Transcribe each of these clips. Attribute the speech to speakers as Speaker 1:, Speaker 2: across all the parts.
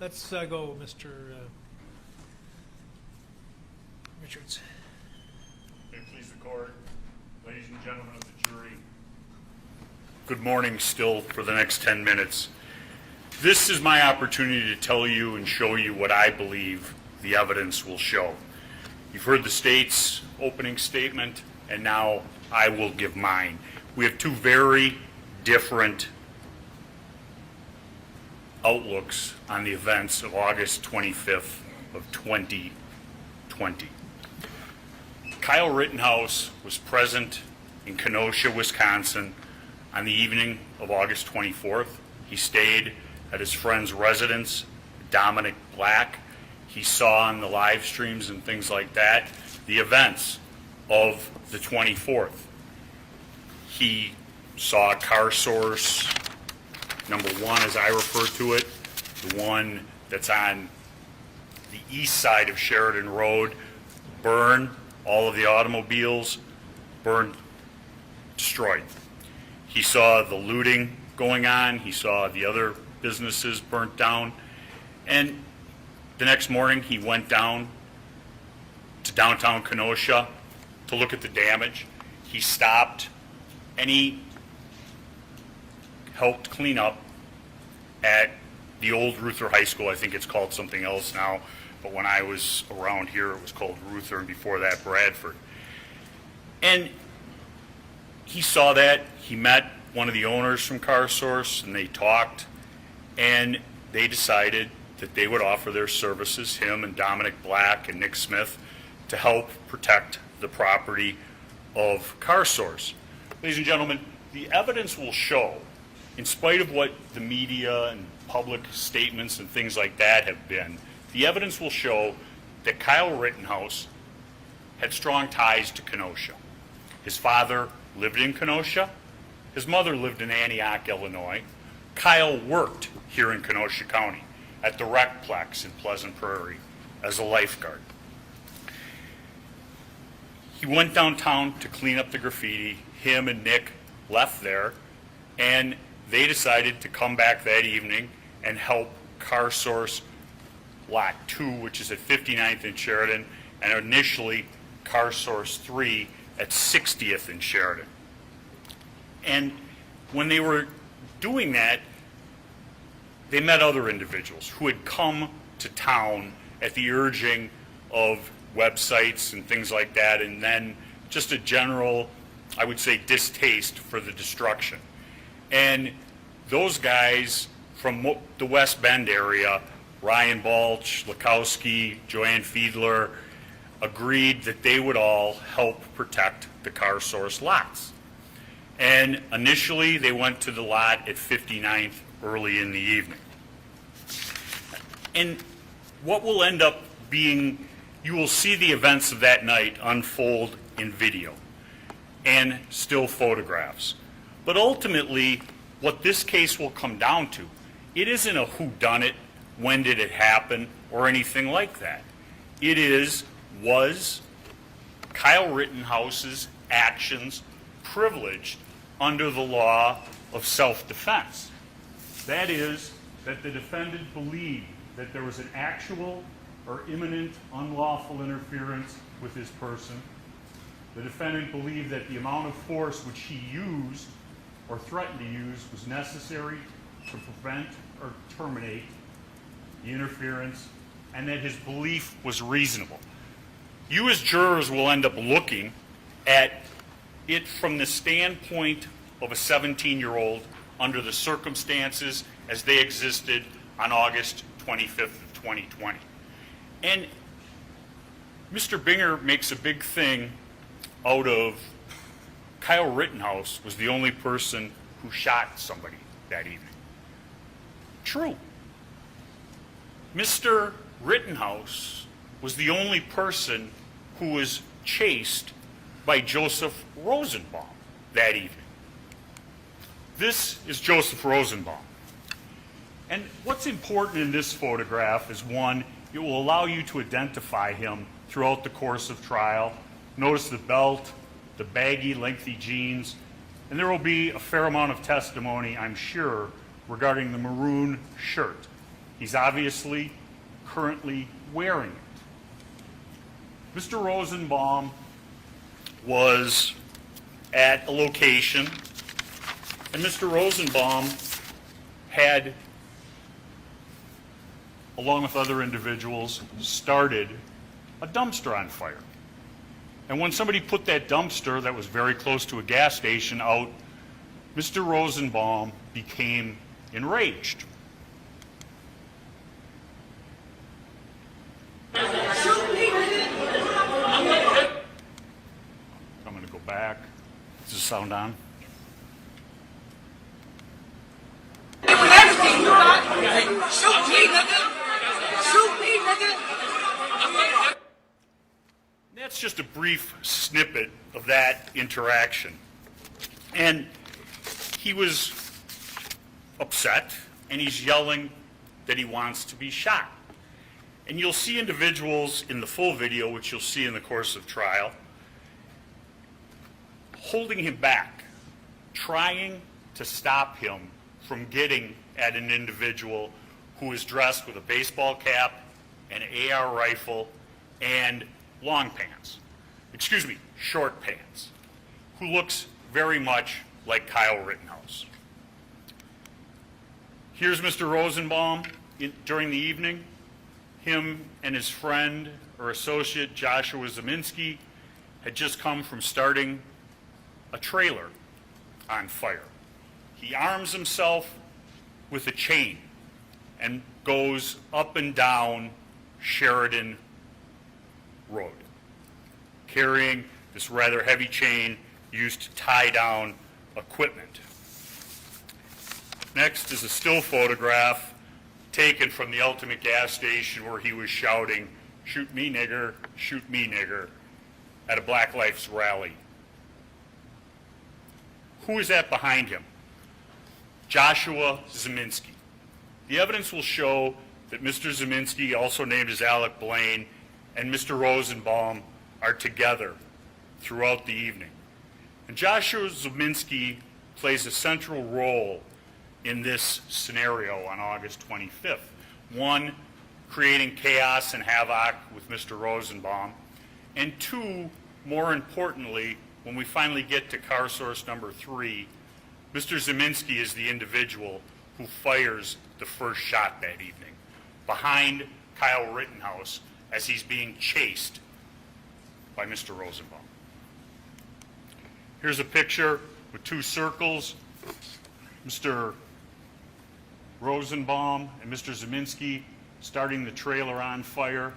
Speaker 1: Let's go, Mr. Richards.
Speaker 2: May it please the court, ladies and gentlemen of the jury. Good morning still for the next 10 minutes. This is my opportunity to tell you and show you what I believe the evidence will show. You've heard the state's opening statement, and now I will give mine. We have two very different outlooks on the events of August 25th of 2020. Kyle Rittenhouse was present in Kenosha, Wisconsin on the evening of August 24th. He stayed at his friend's residence, Dominic Black. He saw on the live streams and things like that the events of the 24th. He saw Car Source number one, as I refer to it, the one that's on the east side of Sheridan Road, burn, all of the automobiles burned, destroyed. He saw the looting going on. He saw the other businesses burnt down. And the next morning, he went down to downtown Kenosha to look at the damage. He stopped and he helped clean up at the old Ruther High School. I think it's called something else now, but when I was around here, it was called Ruther, and before that, Bradford. And he saw that. He met one of the owners from Car Source, and they talked, and they decided that they would offer their services, him and Dominic Black and Nick Smith, to help protect the property of Car Source. Ladies and gentlemen, the evidence will show, in spite of what the media and public statements and things like that have been, the evidence will show that Kyle Rittenhouse had strong ties to Kenosha. His father lived in Kenosha. His mother lived in Antioch, Illinois. Kyle worked here in Kenosha County at the Recplex in Pleasant Prairie as a lifeguard. He went downtown to clean up the graffiti. Him and Nick left there, and they decided to come back that evening and help Car Source Lot 2, which is at 59th and Sheridan, and initially Car Source 3 at 60th and Sheridan. And when they were doing that, they met other individuals who had come to town at the urging of websites and things like that, and then just a general, I would say, distaste for the destruction. And those guys from the West Bend area, Ryan Balch, Lukowski, Joanne Fiedler, agreed that they would all help protect the Car Source lots. And initially, they went to the lot at 59th early in the evening. And what will end up being, you will see the events of that night unfold in video and still photographs. But ultimately, what this case will come down to, it isn't a whodunit, when did it happen, or anything like that. It is, was Kyle Rittenhouse's actions privileged under the law of self-defense? That is, that the defendant believed that there was an actual or imminent unlawful interference with his person. The defendant believed that the amount of force which he used or threatened to use was necessary to prevent or terminate the interference, and that his belief was reasonable. You as jurors will end up looking at it from the standpoint of a 17-year-old under the circumstances as they existed on August 25th of 2020. And Mr. Binger makes a big thing out of Kyle Rittenhouse was the only person who shot somebody that evening. True. Mr. Rittenhouse was the only person who was chased by Joseph Rosenbaum that evening. This is Joseph Rosenbaum. And what's important in this photograph is, one, it will allow you to identify him throughout the course of trial. Notice the belt, the baggy, lengthy jeans, and there will be a fair amount of testimony, I'm sure, regarding the maroon shirt. He's obviously currently wearing it. Mr. Rosenbaum was at a location, and Mr. Rosenbaum had, along with other individuals, started a dumpster on fire. And when somebody put that dumpster that was very close to a gas station out, Mr. Rosenbaum became enraged. I'm going to go back. Is the sound on?
Speaker 3: Everything you got, shoot me, nigga. Shoot me, nigga.
Speaker 2: That's just a brief snippet of that interaction. And he was upset, and he's yelling that he wants to be shot. And you'll see individuals in the full video, which you'll see in the course of trial, holding him back, trying to stop him from getting at an individual who is dressed with a baseball cap, an AR rifle, and short pants, who looks very much like Kyle Rittenhouse. Here's Mr. Rosenbaum during the evening. Him and his friend or associate, Joshua Zeminski, had just come from starting a trailer on fire. He arms himself with a chain and goes up and down Sheridan Road, carrying this rather heavy chain used to tie down equipment. Next is a still photograph taken from the Ultimate gas station where he was shouting, "Shoot me, nigger, shoot me, nigger," at a Black Lives rally. Who is that behind him? Joshua Zeminski. The evidence will show that Mr. Zeminski, also named as Alec Blaine, and Mr. Rosenbaum are together throughout the evening. And Joshua Zeminski plays a central role in this scenario on August 25th. One, creating chaos and havoc with Mr. Rosenbaum, and two, more importantly, when we finally get to car source number 3, Mr. Zeminski is the individual who fires the first shot that evening, behind Kyle Rittenhouse as he's being chased by Mr. Rosenbaum. Here's a picture with 2 circles. Mr. Rosenbaum and Mr. Zeminski starting the trailer on fire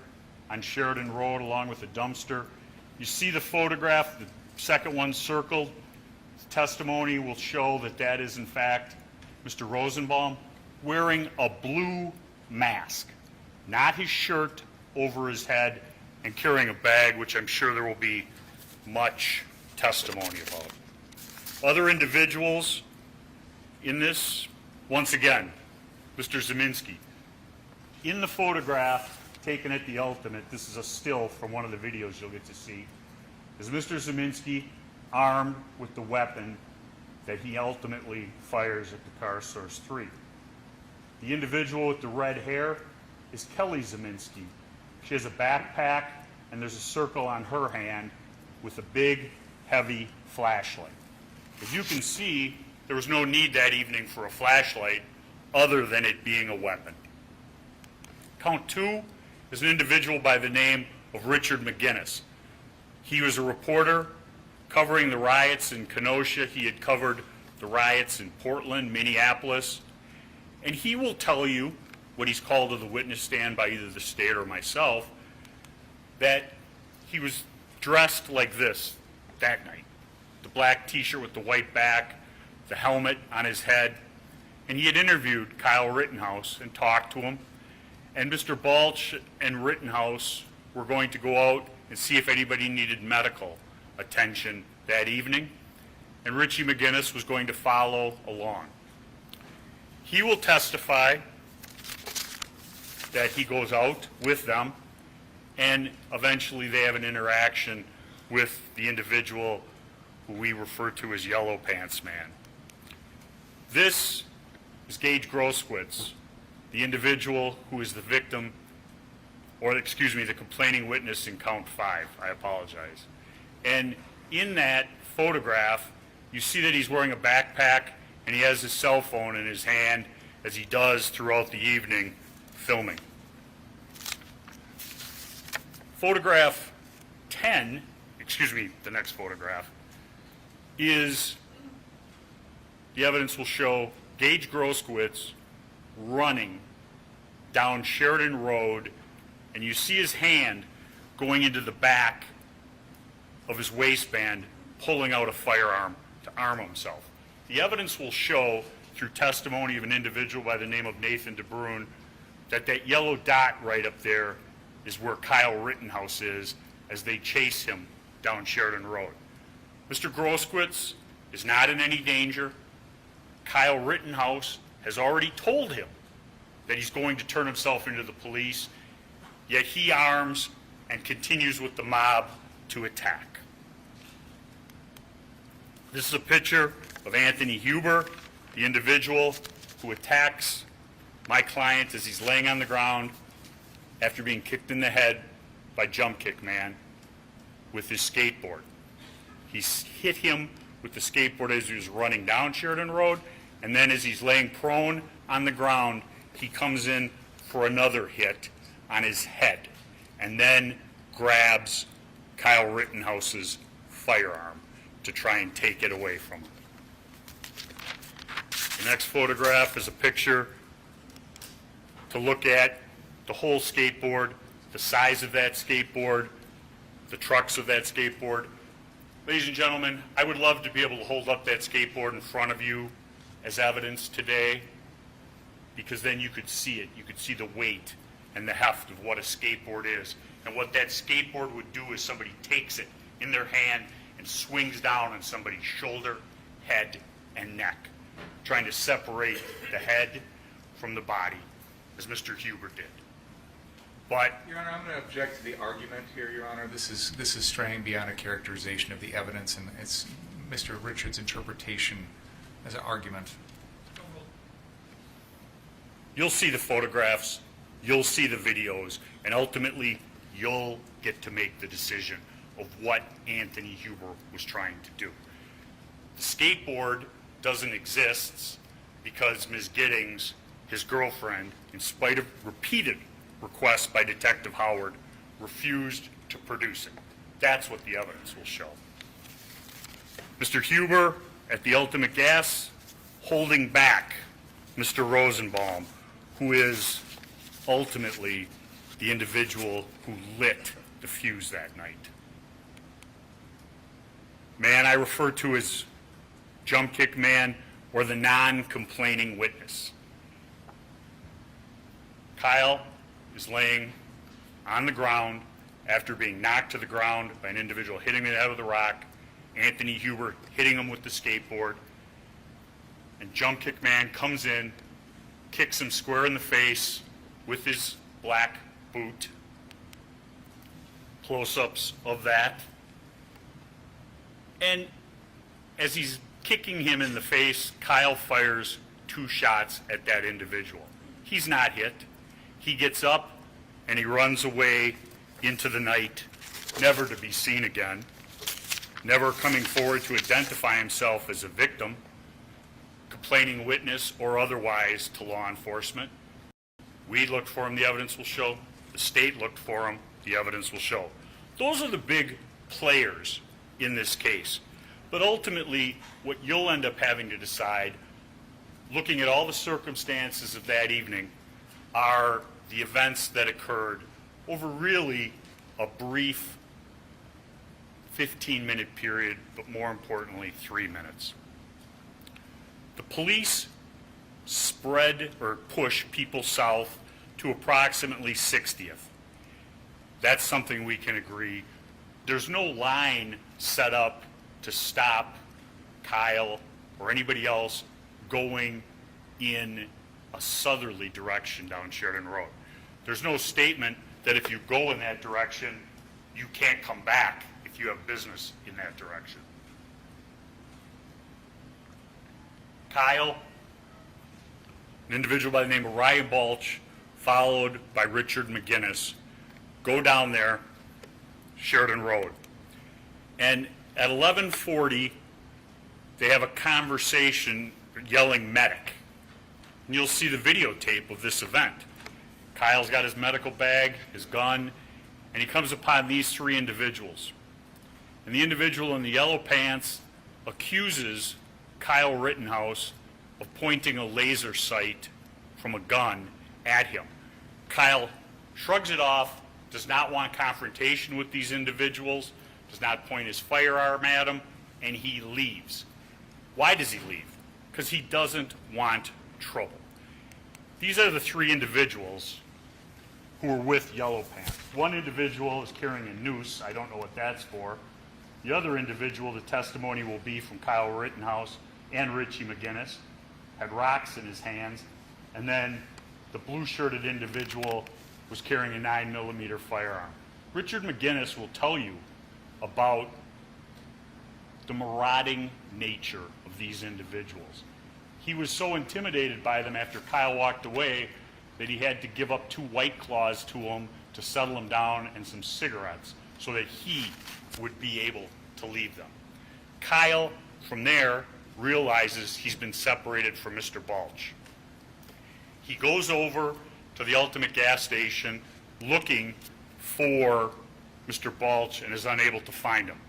Speaker 2: on Sheridan Road along with a dumpster. You see the photograph, the second one circled. The testimony will show that that is in fact Mr. Rosenbaum wearing a blue mask, not his shirt over his head, and carrying a bag, which I'm sure there will be much testimony about. Other individuals in this, once again, Mr. Zeminski. In the photograph taken at the Ultimate, this is a still from one of the videos you'll get to see, is Mr. Zeminski armed with the weapon that he ultimately fires at the car source 3. The individual with the red hair is Kelly Zeminski. She has a backpack and there's a circle on her hand with a big, heavy flashlight. As you can see, there was no need that evening for a flashlight other than it being a weapon. Count 2 is an individual by the name of Richard McGinnis. He was a reporter covering the riots in Kenosha. He had covered the riots in Portland, Minneapolis, and he will tell you, what he's called to the witness stand by either the state or myself, that he was dressed like this that night. The black t-shirt with the white back, the helmet on his head, and he had interviewed Kyle Rittenhouse and talked to him, and Mr. Balch and Rittenhouse were going to go out and see if anybody needed medical attention that evening, and Richie McGinnis was going to follow along. He will testify that he goes out with them, and eventually they have an interaction with the individual who we refer to as Yellow Pants Man. This is Gage Grosskowitz, the the individual who is the victim, or excuse me, the complaining witness in count 5. I apologize. And in that photograph, you see that he's wearing a backpack and he has his cell phone in his hand, as he does throughout the evening, filming. Photograph 10, excuse me, the next photograph, is, the evidence will show Gage Groskowitz running down Sheridan Road, and you see his hand going into the back of his waistband, pulling out a firearm to arm himself. The evidence will show, through testimony of an individual by the name of Nathan DeBruin, that yellow dot right up there is where Kyle Rittenhouse is as they chase him down Sheridan Road. Mr. Groskowitz is not in any danger. Kyle Rittenhouse has already told him that he's going to turn himself into the police, yet he arms and continues with the mob to attack. This is a picture of Anthony Huber, the individual who attacks my client as he's laying on the ground after being kicked in the head by Jump Kick Man with his skateboard. He's hit him with the skateboard as he was running down Sheridan Road, and then as he's laying prone on the ground, he comes in for another hit on his head and then grabs Kyle Rittenhouse's firearm to try and take it away from him. The next photograph is a picture to look at the whole skateboard, the size of that skateboard, the trucks of that skateboard. Ladies and gentlemen, I would love to be able to hold up that skateboard in front of you as evidence today, because then you could see it. You could see the weight and the heft of what a skateboard is. And what that skateboard would do is somebody takes it in their hand and swings down on somebody's shoulder, head, and neck, trying to separate the head from the body, as Mr. Huber did. But
Speaker 4: Your Honor, I'm going to object to the argument here, Your Honor. This is straying beyond a characterization of the evidence, and it's Mr. Richards' interpretation as an argument.
Speaker 2: you'll see the photographs, you'll see the videos, and ultimately you'll get to make the decision of what Anthony Huber was trying to do. The skateboard doesn't exist because Ms. Giddings, his girlfriend, in spite of repeated requests by Detective Howard, refused to produce it. That's what the evidence will show. Mr. Huber, at the ultimate gas, holding back Mr. Rosenbaum, who is ultimately the individual who lit the fuse that night. Man I refer to as Jump Kick Man, or the non-complaining witness. Kyle is laying on the ground after being knocked to the ground by an individual hitting him in the head with a rock, Anthony Huber hitting him with the skateboard, and Jump Kick Man comes in, kicks him square in the face with his black boot. Close-ups of that. And as he's kicking him in the face, Kyle fires 2 shots at that individual. He's not hit. He gets up and he runs away into the night, never to be seen again, never coming forward to identify himself as a victim, complaining witness or otherwise, to law enforcement. We looked for him, the evidence will show. The state looked for him, the evidence will show. Those are the big players in this case. But ultimately, what you'll end up having to decide, looking at all the circumstances of that evening, are the events that occurred over really a brief 15-minute period, but more importantly, 3 minutes. The police spread or push people south to approximately 60th. That's something we can agree. There's no line set up to stop Kyle or anybody else going in a southerly direction down Sheridan Road. There's no statement that if you go in that direction, you can't come back if you have business in that direction. Kyle an individual by the name of Ryan Balch, followed by Richard McGinnis, go down there, Sheridan Road. And at 11:40, they have a conversation yelling medic. And you'll see the videotape of this event. Kyle's got his medical bag, his gun, and he comes upon these three individuals. And the individual in the yellow pants accuses Kyle Rittenhouse of pointing a laser sight from a gun at him. Kyle shrugs it off, does not want confrontation with these individuals, does not point his firearm at them, and he leaves. Why does he leave? Because he doesn't want trouble. These are the three individuals who were with Yellow Pants. One individual is carrying a noose. I don't know what that's for. The other individual, the testimony will be from Kyle Rittenhouse and Richie McGinnis, had rocks in his hands. And then the blue-shirted individual was carrying a 9mm firearm. Richard McGinnis will tell you about the marauding nature of these individuals. He was so intimidated by them after Kyle walked away that he had to give up 2 White Claws to him to settle him down and some cigarettes so that he would be able to leave them. Kyle, from there, realizes he's been separated from Mr. Balch. He goes over to the Ultimate gas station looking for Mr. Balch and is unable to find him.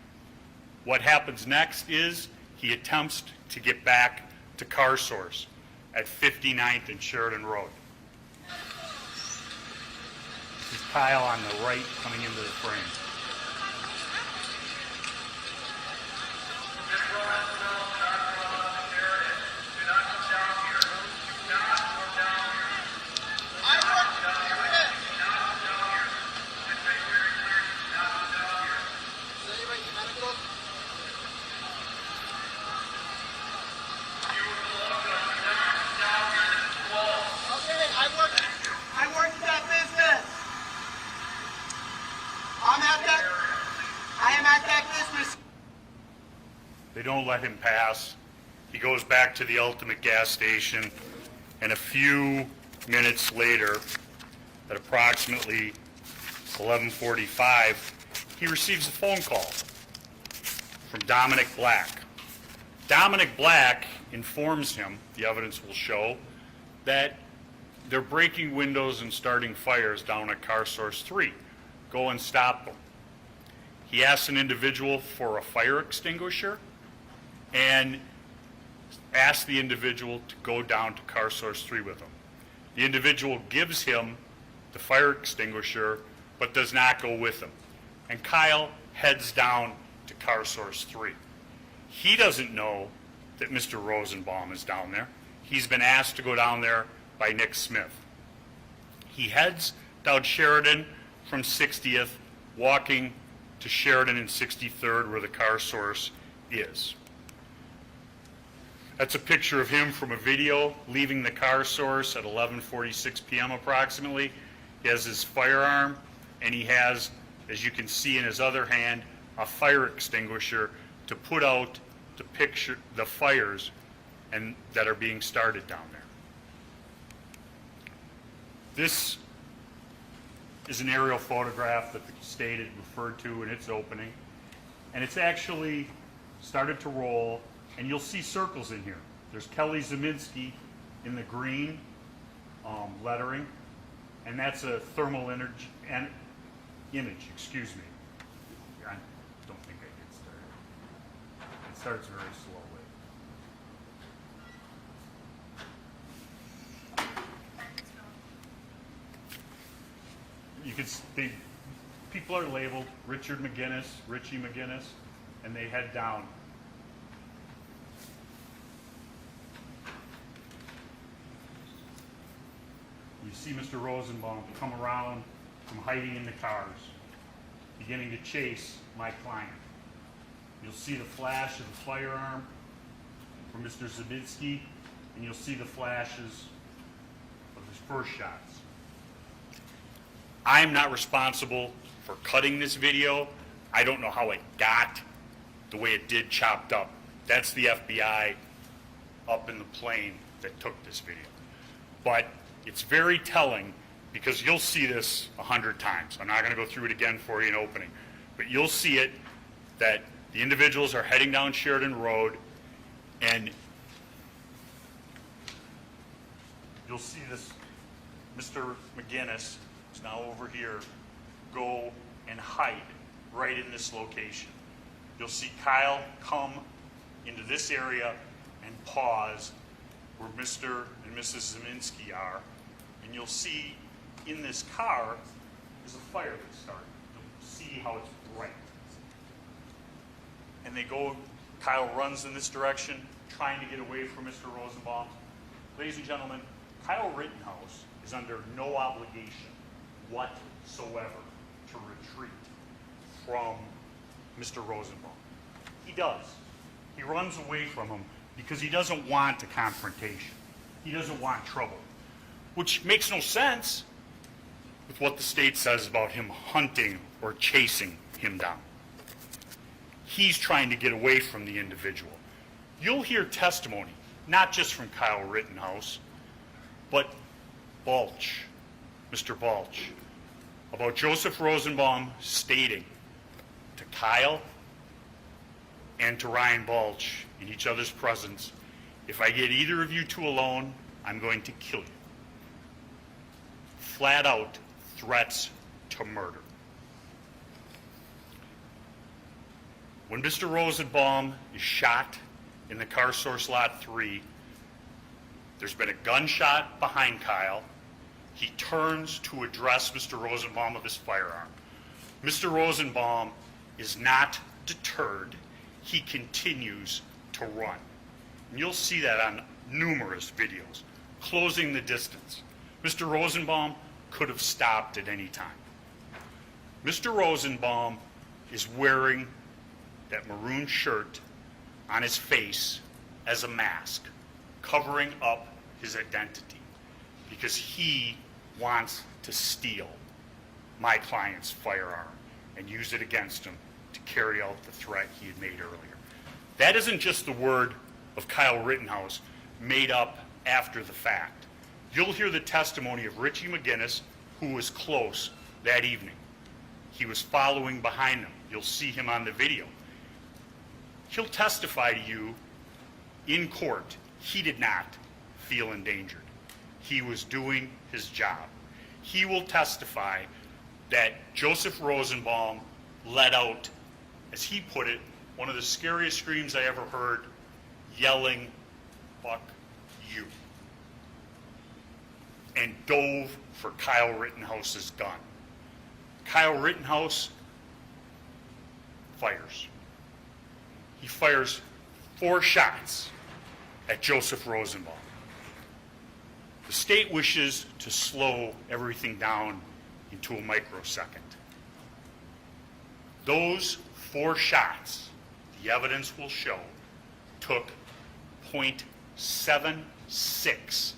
Speaker 2: What happens next is he attempts to get back to Car Source at 59th and Sheridan Road. This is Kyle on the right coming into the frame. They don't let him pass. He goes back to the Ultimate gas station, and a few minutes later, at approximately 11:45, he receives a phone call from Dominic Black. Dominic Black informs him, the evidence will show, that they're breaking windows and starting fires down at Car Source 3. Go and stop them. He asks an individual for a fire extinguisher and asks the individual to go down to Car Source 3 with him. The individual gives him the fire extinguisher but does not go with him. And Kyle heads down to Car Source 3. He doesn't know that Mr. Rosenbaum is down there. He's been asked to go down there by Nick Smith. He heads down Sheridan from 60th, walking to Sheridan and 63rd where the Car Source is. That's a picture of him from a video leaving the Car Source at 11:46 p.m. approximately. He has his firearm, and he has, as you can see in his other hand, a fire extinguisher to put out the fires that are being started down there. This is an aerial photograph that the state had referred to in its opening, and it's actually started to roll, and you'll see circles in here. There's Kelly Zeminski in the green lettering, and that's a thermal image, excuse me. I don't think I get started. It starts very slowly. You can see, people are labeled Richard McGinnis, Richie McGinnis, and they head down. You see Mr. Rosenbaum come around from hiding in the cars, beginning to chase my client. You'll see the flash of the firearm from Mr. Zabinski, and you'll see the flashes of his first shots. I'm not responsible for cutting this video. I don't know how it got the way it did chopped up. That's the FBI up in the plane that took this video. but it's very telling because you'll see this 100 times. I'm not going to go through it again for you in opening, but you'll see it that the individuals are heading down Sheridan Road, and you'll see this Mr. McGinnis is now over here, go and hide right in this location. You'll see Kyle come into this area and pause where Mr. and Mrs. Zeminski are, and you'll see in this car is a fire that started. You'll see how it's bright. And they go, Kyle runs in this direction, trying to get away from Mr. Rosenbaum. Ladies and gentlemen, Kyle Rittenhouse is under no obligation whatsoever to retreat from Mr. Rosenbaum. He does. He runs away from him because he doesn't want a confrontation. He doesn't want trouble, which makes no sense with what the state says about him hunting or chasing him down. He's trying to get away from the individual. You'll hear testimony, not just from Kyle Rittenhouse, but Balch, Mr. Balch, about Joseph Rosenbaum stating to Kyle and to Ryan Balch in each other's presence, if I get either of you two alone, I'm going to kill you. Flat out threats to murder. When Mr. Rosenbaum is shot in the car source lot 3, there's been a gunshot behind Kyle. He turns to address Mr. Rosenbaum with his firearm. Mr. Rosenbaum is not deterred. He continues to run. And you'll see that on numerous videos, closing the distance. Mr. Rosenbaum could have stopped at any time. Mr. Rosenbaum is wearing that maroon shirt on his face as a mask, covering up his identity, because he wants to steal my client's firearm and use it against him to carry out the threat he had made earlier. That isn't just the word of Kyle Rittenhouse made up after the fact. You'll hear the testimony of Richie McGinnis, who was close that evening. He was following behind them. You'll see him on the video. He'll testify to you in court. He did not feel endangered. He was doing his job. He will testify that Joseph Rosenbaum let out, as he put it, one of the scariest screams I ever heard, yelling, "Fuck you," and dove for Kyle Rittenhouse's gun. Kyle Rittenhouse fires. He fires 4 shots at Joseph Rosenbaum. The state wishes to slow everything down into a microsecond. Those 4 shots, the evidence will show, took 0.76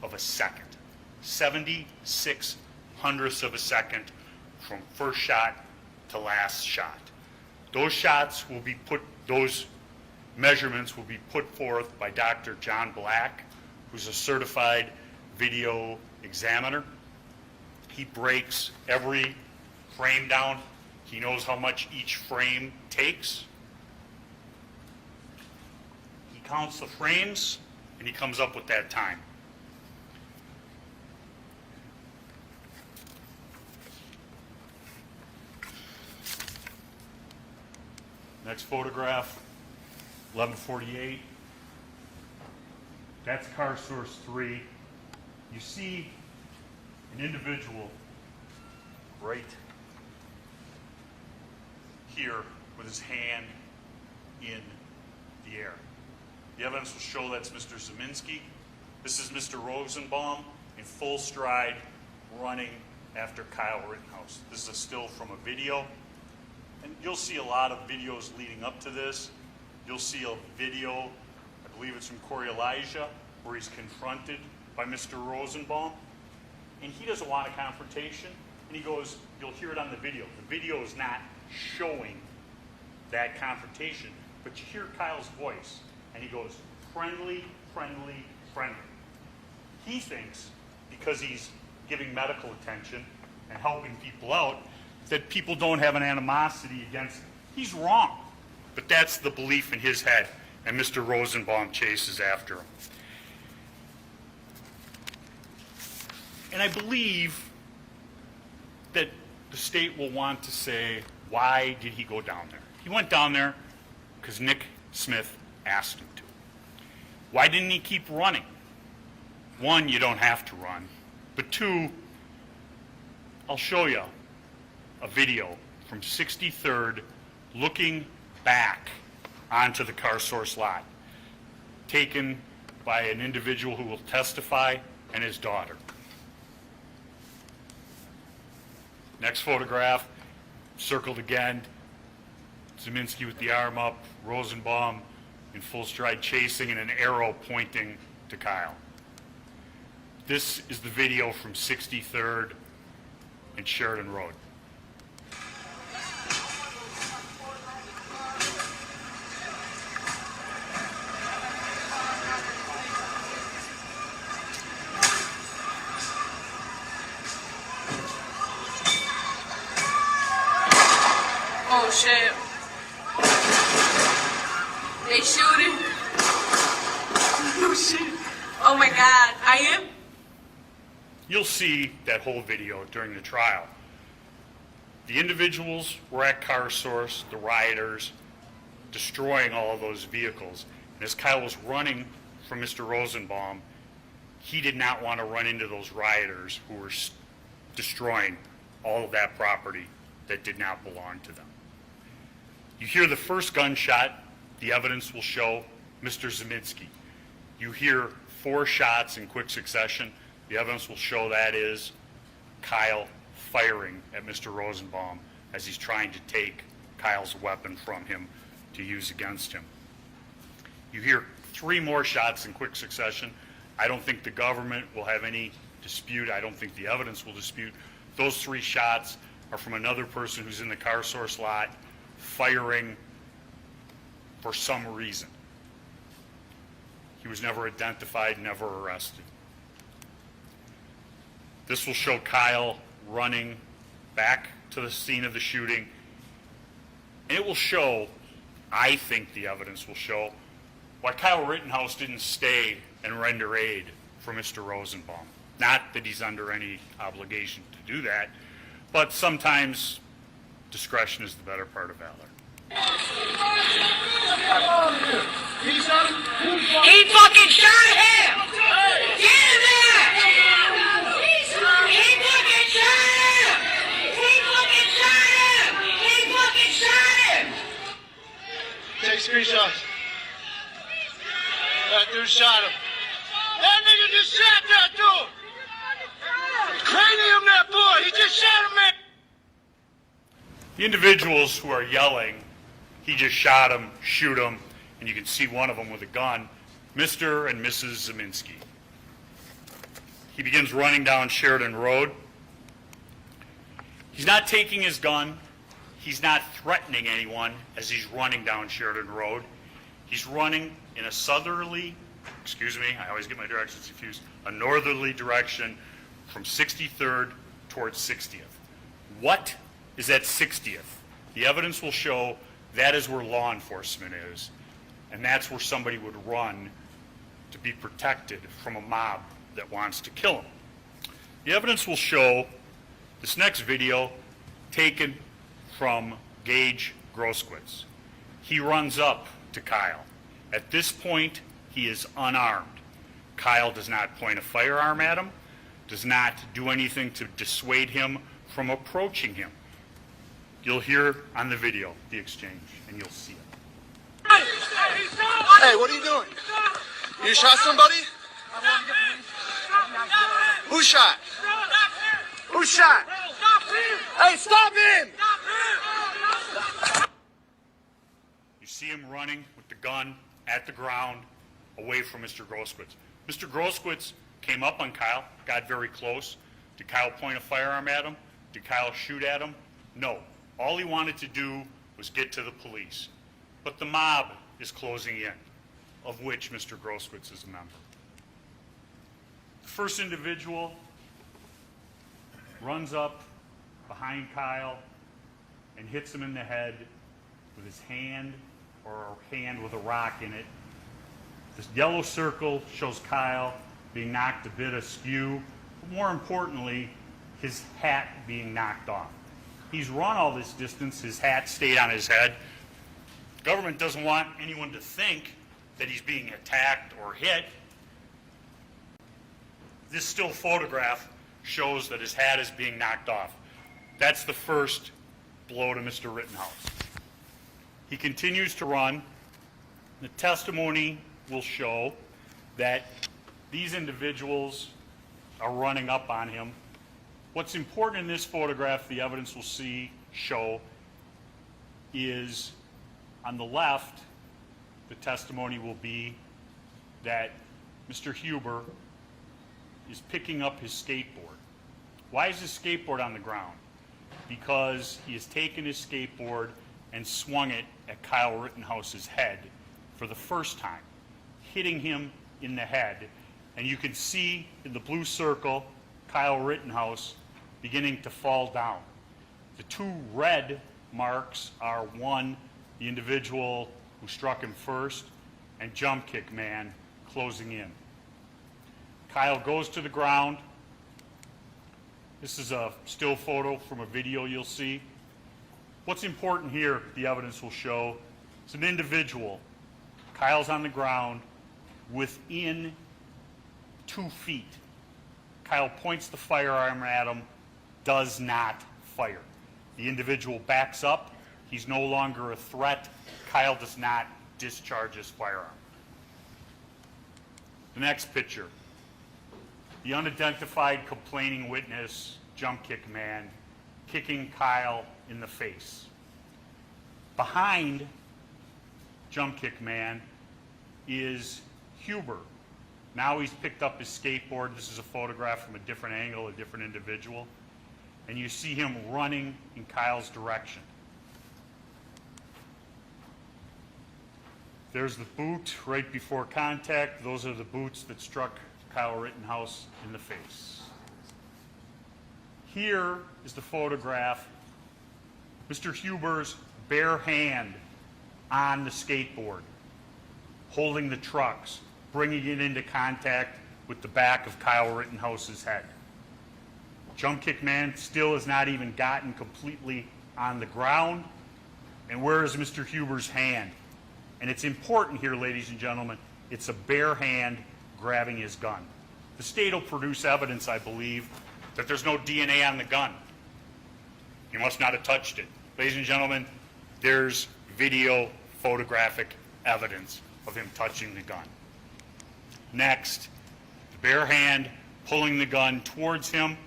Speaker 2: of a second, 76 hundredths of a second from first shot to last shot. Those shots will be put, those measurements will be put forth by Dr. John Black, who's a certified video examiner. He breaks every frame down. He knows how much each frame takes. He counts the frames, and he comes up with that time. Next photograph, 11:48. That's car source 3. You see an individual right here with his hand in the air. The evidence will show that's Mr. Zeminski. This is Mr. Rosenbaum in full stride running after Kyle Rittenhouse. This is a still from a video. And you'll see a lot of videos leading up to this. You'll see a video, I believe it's from Corey Elijah, where he's confronted by Mr. Rosenbaum. And he doesn't want a confrontation. And he goes, you'll hear it on the video. The video is not showing that confrontation, but you hear Kyle's voice. And he goes, friendly, friendly, friendly. he thinks, because he's giving medical attention and helping people out, that people don't have an animosity against him. He's wrong. But that's the belief in his head, and Mr. Rosenbaum chases after him. And I believe that the state will want to say, why did he go down there? He went down there because Nick Smith asked him to. Why didn't he keep running? One, you don't have to run. But two, I'll show you a video from 63rd looking back onto the car source lot, taken by an individual who will testify and his daughter. Next photograph, circled again, Zeminski with the arm up, Rosenbaum in full stride chasing, and an arrow pointing to Kyle. This is the video from 63rd and Sheridan Road.
Speaker 3: Oh shit. They shooting. Oh shit. Oh my god. I am.
Speaker 2: You'll see that whole video during the trial. The individuals were at Car Source, the rioters, destroying all of those vehicles. And as Kyle was running from Mr. Rosenbaum, he did not want to run into those rioters who were destroying all of that property that did not belong to them. You hear the first gunshot, the evidence will show Mr. Zeminski. You hear 4 shots in quick succession. The evidence will show that is Kyle firing at Mr. Rosenbaum as he's trying to take Kyle's weapon from him to use against him. You hear 3 more shots in quick succession. I don't think the government will have any dispute. I don't think the evidence will dispute. Those 3 shots are from another person who's in the Car Source lot firing for some reason. He was never identified, never arrested. This will show Kyle running back to the scene of the shooting. And it will show, I think the evidence will show, why Kyle Rittenhouse didn't stay and render aid for Mr. Rosenbaum. Not that he's under any obligation to do that, but sometimes discretion is the better part of valor.
Speaker 3: He fucking shot him! Get him there! He fucking shot him! He fucking shot him! He fucking shot him!
Speaker 5: Take screenshots. That dude shot him. That nigga just shot that dude! Cranium that boy! He just shot him, man!
Speaker 2: The individuals who are yelling, he just shot him, shoot him, and you can see one of them with a gun, Mr. and Mrs. Zeminski. He begins running down Sheridan Road. He's not taking his gun. He's not threatening anyone as he's running down Sheridan Road. He's running in a southerly, I always get my directions confused, a northerly direction from 63rd towards 60th. What is at 60th? The evidence will show that is where law enforcement is, and that's where somebody would run to be protected from a mob that wants to kill him. The evidence will show this next video taken from Gage Groskowitz. He runs up to Kyle. At this point, he is unarmed. Kyle does not point a firearm at him, does not do anything to dissuade him from approaching him. You'll hear on the video the exchange, and you'll see it.
Speaker 5: Hey, what are you doing? You shot somebody? Who shot? Who shot? Hey, stop him!
Speaker 2: You see him running with the gun at the ground away from Mr. Groskowitz. Mr. Groskowitz came up on Kyle, got very close. Did Kyle point a firearm at him? Did Kyle shoot at him? No. All he wanted to do was get to the police. But the mob is closing in, of which Mr. Groskowitz is a member. The first individual runs up behind Kyle and hits him in the head with his hand or a hand with a rock in it. This yellow circle shows Kyle being knocked a bit askew, but more importantly, his hat being knocked off. He's run all this distance, his hat stayed on his head. The government doesn't want anyone to think that he's being attacked or hit. This still photograph shows that his hat is being knocked off. That's the first blow to Mr. Rittenhouse. He continues to run. The testimony will show that these individuals are running up on him. What's important in this photograph, the evidence will show, is on the left, the testimony will be that Mr. Huber is picking up his skateboard. Why is his skateboard on the ground? Because he has taken his skateboard and swung it at Kyle Rittenhouse's head for the first time, hitting him in the head. And you can see in the blue circle Kyle Rittenhouse beginning to fall down. The two red marks are one, the individual who struck him first, and Jump Kick Man closing in. Kyle goes to the ground. This is a still photo from a video you'll see. What's important here, the evidence will show, is an individual. Kyle's on the ground within 2 feet. Kyle points the firearm at him, does not fire. The individual backs up. He's no longer a threat. Kyle does not discharge his firearm. The next picture. The unidentified complaining witness, Jump Kick Man, kicking Kyle in the face. Behind Jump Kick Man is Huber. Now he's picked up his skateboard. This is a photograph from a different angle, a different individual. And you see him running in Kyle's direction. There's the boot right before contact. Those are the boots that struck Kyle Rittenhouse in the face. Here is the photograph. Mr. Huber's bare hand on the skateboard, holding the trucks, bringing it into contact with the back of Kyle Rittenhouse's head. Jump Kick Man still has not even gotten completely on the ground. And where is Mr. Huber's hand? And it's important here, ladies and gentlemen, it's a bare hand grabbing his gun. The state will produce evidence, I believe, that there's no DNA on the gun. He must not have touched it. Ladies and gentlemen, there's video photographic evidence of him touching the gun. Next, the bare hand pulling the gun towards him.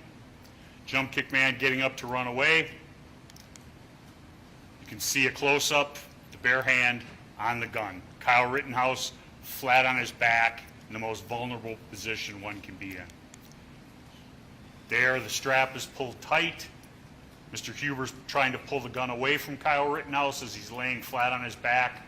Speaker 2: Jump Kick Man getting up to run away. You can see a close-up, the bare hand on the gun. Kyle Rittenhouse flat on his back in the most vulnerable position one can be in. There, the strap is pulled tight. Mr. Huber's trying to pull the gun away from Kyle Rittenhouse as he's laying flat on his back.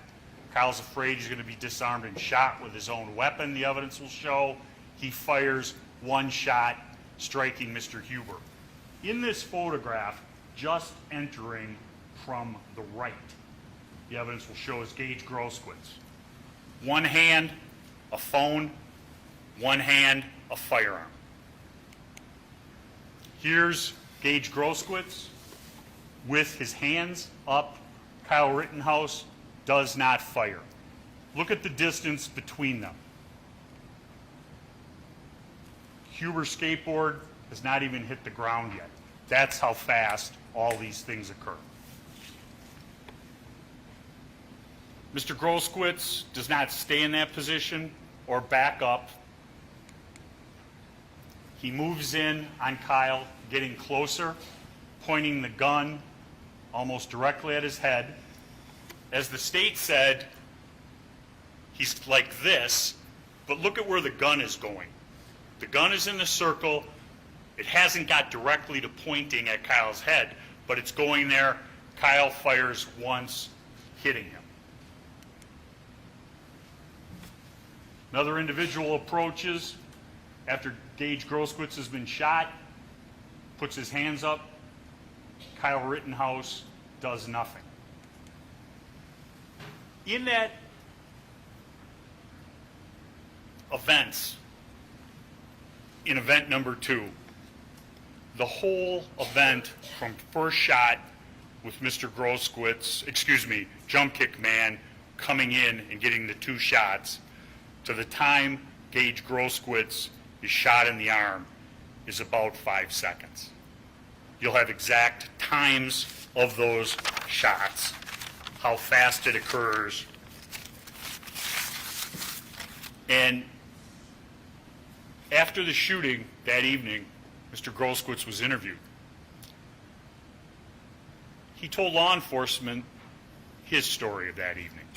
Speaker 2: Kyle's afraid he's going to be disarmed and shot with his own weapon, the evidence will show. He fires one shot, striking Mr. Huber. In this photograph, just entering from the right, the evidence will show is Gage Grosskreutz. One hand, a phone, one hand, a firearm. Here's Gage Grosskreutz with his hands up. Kyle Rittenhouse does not fire. Look at the distance between them. Huber's skateboard has not even hit the ground yet. That's how fast all these things occur. Mr. Grosskreutz does not stay in that position or back up. He moves in on Kyle, getting closer, pointing the gun almost directly at his head. As the state said, he's like this, but look at where the gun is going. The gun is in the circle. It hasn't got directly to pointing at Kyle's head, but it's going there. Kyle fires once, hitting him. Another individual approaches after Gage Groskowitz has been shot, puts his hands up. Kyle Rittenhouse does nothing. In that in event number 2, the whole event from first shot with Mr. Groskowitz, jump kick man coming in and getting the 2 shots, to the time Gage Groskowitz is shot in the arm is about 5 seconds. You'll have exact times of those shots, how fast it occurs. And after the shooting that evening, Mr. Groskowitz was interviewed. He told law enforcement his story of that evening.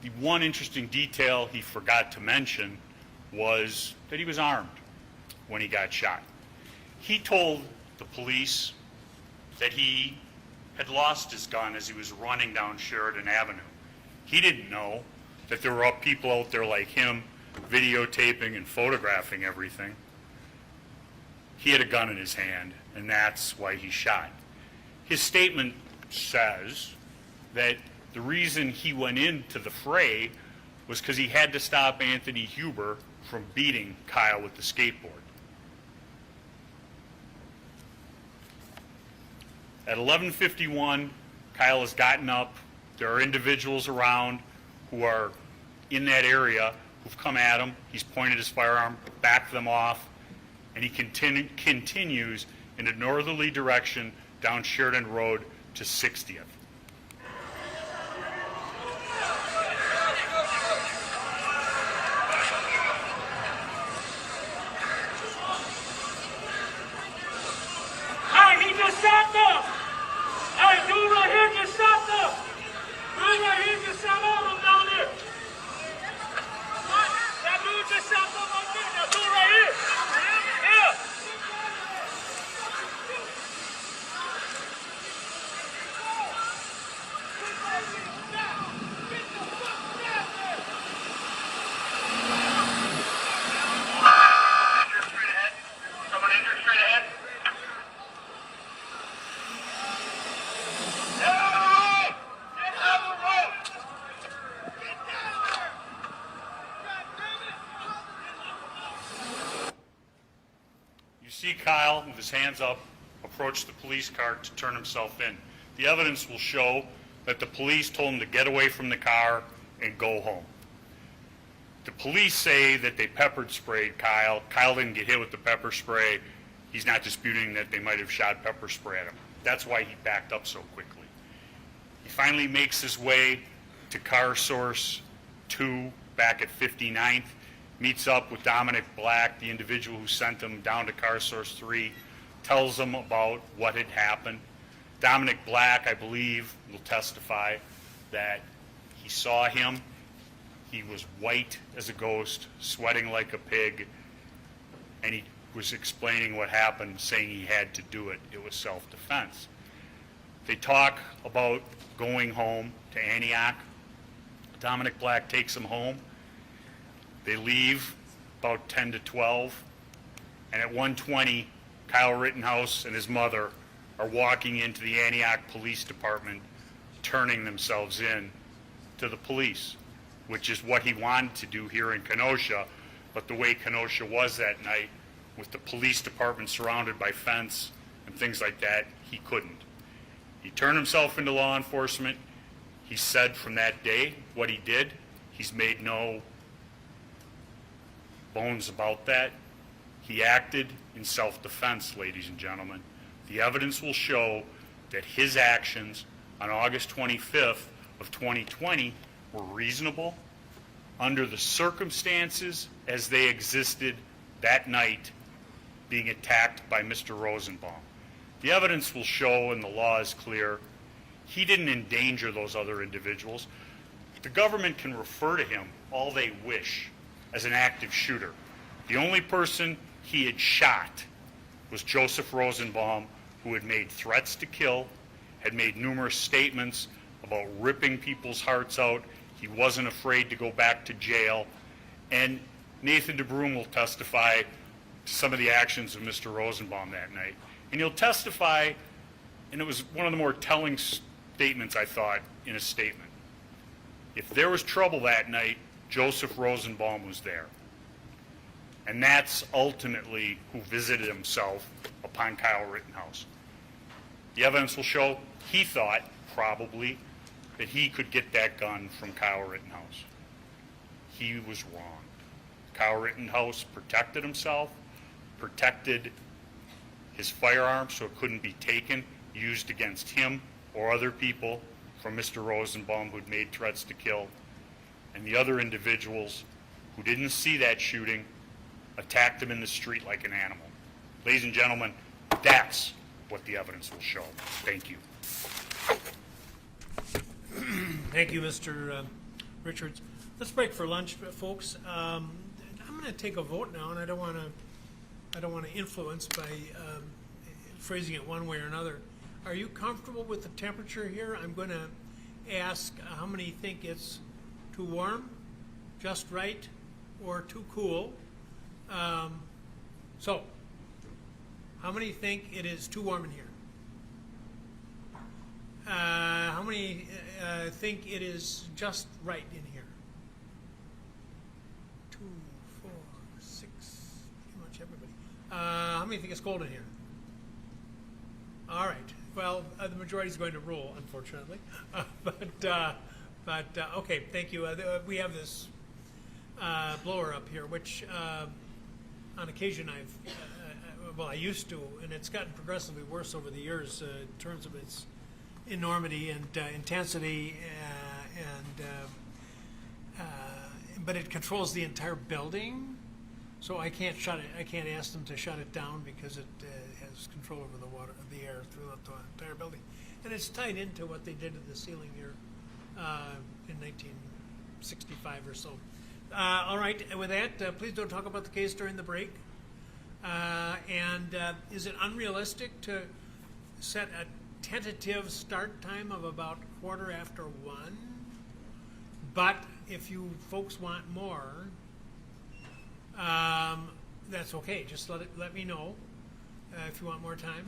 Speaker 2: The one interesting detail he forgot to mention was that he was armed when he got shot. He told the police that he had lost his gun as he was running down Sheridan Avenue. He didn't know that there were people out there like him videotaping and photographing everything. He had a gun in his hand, and that's why he shot. His statement says that the reason he went into the fray was because he had to stop Anthony Huber from beating Kyle with the skateboard. At 11:51, Kyle has gotten up. There are individuals around who are in that area who've come at him. He's pointed his firearm, backed them off, and he continues in a northerly direction down Sheridan Road to 60th.
Speaker 3: Hey, he just shot them! Hey, dude right here just shot them! Dude right here just shot all of them down there! That dude just shot them right there! That dude right here! Yeah!
Speaker 5: Someone injured straight ahead.
Speaker 2: You see Kyle with his hands up approach the police car to turn himself in. The evidence will show that the police told him to get away from the car and go home. The police say that they peppered sprayed Kyle. Kyle didn't get hit with the pepper spray. He's not disputing that they might have shot pepper spray at him. That's why he backed up so quickly. He finally makes his way to car source 2 back at 59th, meets up with Dominic Black, the individual who sent him down to car source 3, tells him about what had happened. Dominic Black, I believe, will testify that he saw him. He was white as a ghost, sweating like a pig, and he was explaining what happened, saying he had to do it. It was self-defense. They talk about going home to Antioch. Dominic Black takes him home. They leave about 10 to 12, and at 1:20, Kyle Rittenhouse and his mother are walking into the Antioch Police Department, turning themselves in to the police, which is what he wanted to do here in Kenosha, but the way Kenosha was that night, with the police department surrounded by fence and things like that, he couldn't. He turned himself into law enforcement. He said from that day what he did. He's made no bones about that. He acted in self-defense, ladies and gentlemen. The evidence will show that his actions on August 25th of 2020 were reasonable under the circumstances as they existed that night, being attacked by Mr. Rosenbaum. The evidence will show, and the law is clear, he didn't endanger those other individuals. The government can refer to him all they wish as an active shooter. The only person he had shot was Joseph Rosenbaum, who had made threats to kill, had made numerous statements about ripping people's hearts out. He wasn't afraid to go back to jail. And Nathan DeBroom will testify to some of the actions of Mr. Rosenbaum that night. And he'll testify, and it was one of the more telling statements, I thought, in a statement. If there was trouble that night, Joseph Rosenbaum was there. And that's ultimately who visited himself upon Kyle Rittenhouse. The evidence will show he thought, probably, that he could get that gun from Kyle Rittenhouse. He was wrong. Kyle Rittenhouse protected himself, protected his firearm so it couldn't be taken, used against him or other people from Mr. Rosenbaum who'd made threats to kill, and the other individuals who didn't see that shooting attacked him in the street like an animal. Ladies and gentlemen, that's what the evidence will show. Thank you.
Speaker 1: Thank you, Mr. Richards. Let's break for lunch, folks. I'm going to take a vote now, and I don't want to influence by phrasing it one way or another. Are you comfortable with the temperature here? I'm going to ask how many think it's too warm, just right, or too cool. So, how many think it is too warm in here? How many think it is just right in here? 2, 4, 6, pretty much everybody. How many think it's cold in here? All right. Well, the majority is going to rule, unfortunately. Okay, thank you. We have this blower up here, which on occasion I used to, and it's gotten progressively worse over the years in terms of its enormity and intensity, but it controls the entire building, so I can't shut it. I can't ask them to shut it down because it has control over the air throughout the entire building, and it's tied into what they did to the ceiling here in 1965 or so. All right, with that, please don't talk about the case during the break. Is it unrealistic to set a tentative start time of about 1:15? But if you folks want more, that's okay. Just let me know if you want more time,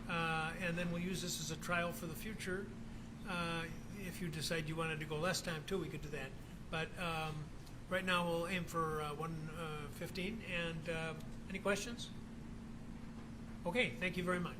Speaker 1: and then we'll use this as a trial for the future. If you decide you wanted to go less time too, we could do that. But right now we'll aim for 1:15. And any questions? Okay, thank you very much.